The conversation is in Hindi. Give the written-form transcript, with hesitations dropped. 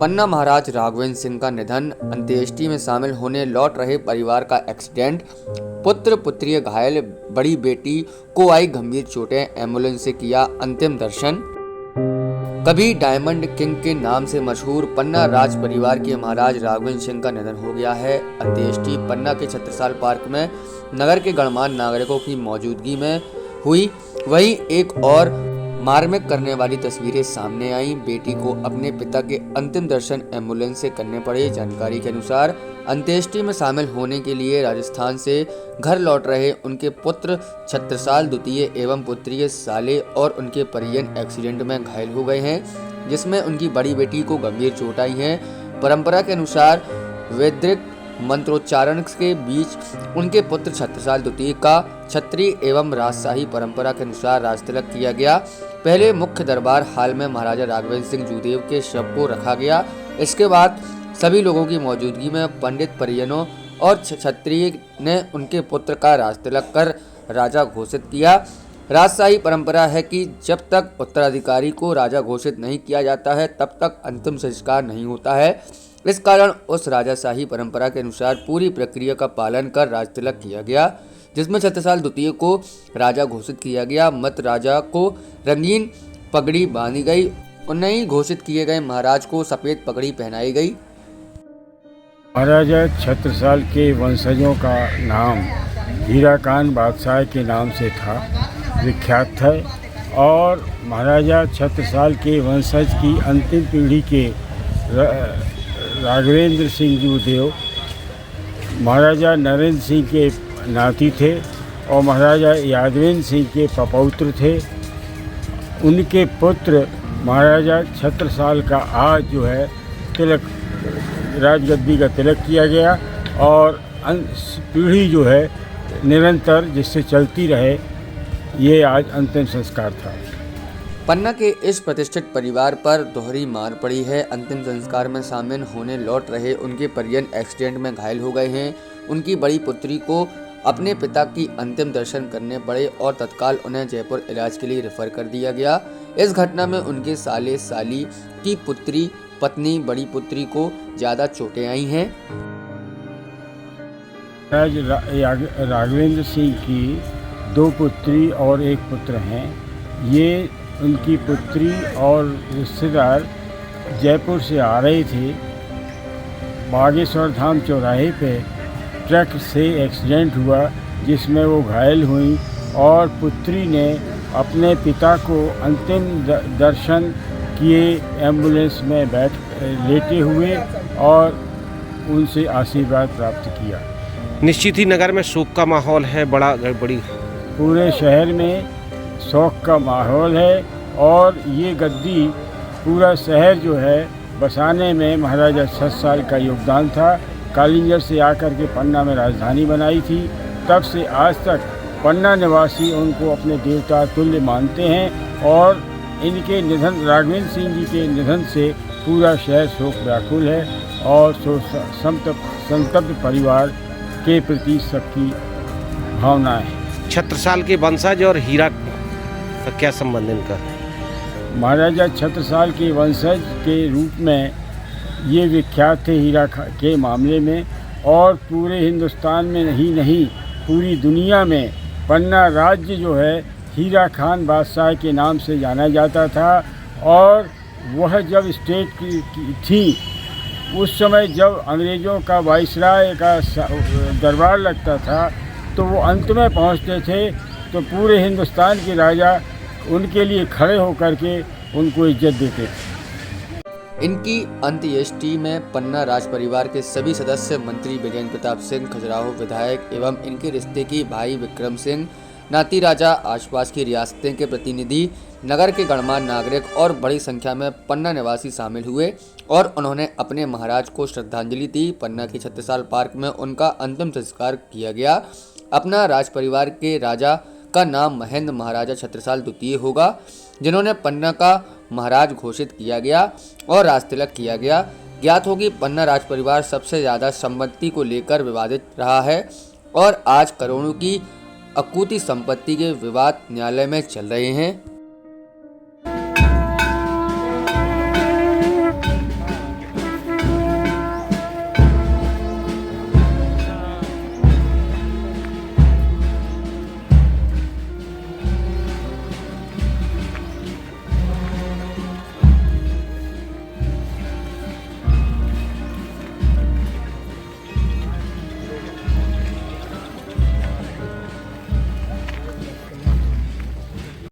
पन्ना महाराज राघवेंद्र सिंह का निधन, अंत्येष्टि में शामिल होने लौट रहे परिवार का एक्सीडेंट, पुत्र पुत्री घायल, बड़ी बेटी को आई गंभीर चोटें, एम्बुलेंस से किया अंतिम दर्शन। कभी डायमंड किंग के नाम से मशहूर पन्ना राज परिवार के महाराज राघवेंद्र सिंह का निधन हो गया है। अंत्येष्टि पन्ना के छत्रसाल पार्क में नगर के गणमान्य नागरिकों की मौजूदगी में हुई। वहीं एक और मार्मिक करने वाली तस्वीरें सामने आई। बेटी को अपने पिता के अंतिम दर्शन एम्बुलेंस से करने पड़े। जानकारी के अनुसार अंत्येष्टि में शामिल होने के लिए राजस्थान से घर लौट रहे उनके पुत्र छत्रसाल द्वितीय एवं पुत्री साले और उनके परिजन एक्सीडेंट में घायल हो गए हैं, जिसमें उनकी बड़ी बेटी को गंभीर चोट आई है। परंपरा के अनुसार वैदिक मंत्रोच्चारण के बीच उनके पुत्र छत्रसाल द्वितीय का क्षत्रिय एवं राजशाही परंपरा के अनुसार राजतिलक किया गया। पहले मुख्य दरबार हाल में महाराजा राघवेंद्र सिंह जूदेव के शव को रखा गया। इसके बाद सभी लोगों की मौजूदगी में पंडित परिजनों और क्षत्रिय ने उनके पुत्र का राजतिलक कर राजा घोषित किया। राजशाही परंपरा है कि जब तक उत्तराधिकारी को राजा घोषित नहीं किया जाता है तब तक अंतिम संस्कार नहीं होता है। इस कारण उस राजाशाही परंपरा के अनुसार पूरी प्रक्रिया का पालन कर राजतिलक किया गया, जिसमें छत्रसाल द्वितीय को राजा घोषित किया गया। मत राजा को रंगीन पगड़ी बांधी गई और नई घोषित किए गए महाराज को सफेद पगड़ी पहनाई गई। महाराजा छत्रसाल के वंशजों का नाम हीरा खान बादशाह के नाम से था, विख्यात है। और महाराजा छत्रसाल के वंशज की अंतिम पीढ़ी के राघवेंद्र सिंह जूदेव महाराजा नरेंद्र सिंह के नाती थे और महाराजा यादवेंद्र सिंह के पपौत्र थे। उनके पुत्र महाराजा छत्रसाल का आज जो है तिलक, राजगद्दी का तिलक किया गया और पीढ़ी जो है निरंतर जिससे चलती रहे, ये आज अंतिम संस्कार था। पन्ना के इस प्रतिष्ठित परिवार पर दोहरी मार पड़ी है। अंतिम संस्कार में शामिल होने लौट रहे उनके परिजन एक्सीडेंट में घायल हो गए हैं। उनकी बड़ी पुत्री को अपने पिता की अंतिम दर्शन करने पड़े और तत्काल उन्हें जयपुर इलाज के लिए रेफर कर दिया गया। इस घटना में उनके साले साली की पुत्री, पत्नी, बड़ी पुत्री को ज्यादा चोटें आई हैं। राघवेंद्र सिंह की 2 पुत्री और 1 पुत्र हैं। ये उनकी पुत्री और रिश्तेदार जयपुर से आ रहे थे। बागेश्वर धाम चौराहे पे ट्रक से एक्सीडेंट हुआ जिसमें वो घायल हुई और पुत्री ने अपने पिता को अंतिम दर्शन किए, एम्बुलेंस में लेटे हुए और उनसे आशीर्वाद प्राप्त किया। निश्चित ही नगर में शोक का माहौल है, बड़ी पूरे शहर में शोक का माहौल है और ये गद्दी पूरा शहर जो है बसाने में महाराजा छत्रसाल का योगदान था। कालिंजर से आकर के पन्ना में राजधानी बनाई थी, तब से आज तक पन्ना निवासी उनको अपने देवता तुल्य मानते हैं और इनके निधन, राघवेंद्र सिंह जी के निधन से पूरा शहर शोक व्याकुल है और संतप्त परिवार के प्रति सबकी भावना है। छत्रसाल के वंशज और हीरा का क्या संबंध इनका? महाराजा छत्रसाल के वंशज के रूप में ये विख्यात थे हीरा के मामले में, और पूरे हिंदुस्तान में नहीं पूरी दुनिया में पन्ना राज्य जो है हीरा खान बादशाह के नाम से जाना जाता था। और वह जब स्टेट की थी उस समय जब अंग्रेज़ों का वाइसराय का दरबार लगता था तो वो अंत में पहुंचते थे तो पूरे हिंदुस्तान के राजा उनके लिए खड़े होकर के उनको इज्जत देते थे। इनकी अंत्येष्टि में पन्ना राज परिवार के सभी सदस्य, मंत्री विजेंद्र प्रताप सिंह खजुराहो विधायक एवं इनके रिश्ते की भाई विक्रम सिंह, नाती राजा, आसपास की रियासतें के प्रतिनिधि, नगर के गणमान्य नागरिक और बड़ी संख्या में पन्ना निवासी शामिल हुए और उन्होंने अपने महाराज को श्रद्धांजलि दी। पन्ना के छत्रसाल पार्क में उनका अंतिम संस्कार किया गया। अपना राज परिवार के राजा का नाम महेंद्र महाराजा छत्रसाल द्वितीय होगा, जिन्होंने पन्ना का महाराज घोषित किया गया और राजतिलक किया गया। ज्ञात हो कि पन्ना राज परिवार सबसे ज़्यादा संपत्ति को लेकर विवादित रहा है और आज करोड़ों की अकूती संपत्ति के विवाद न्यायालय में चल रहे हैं।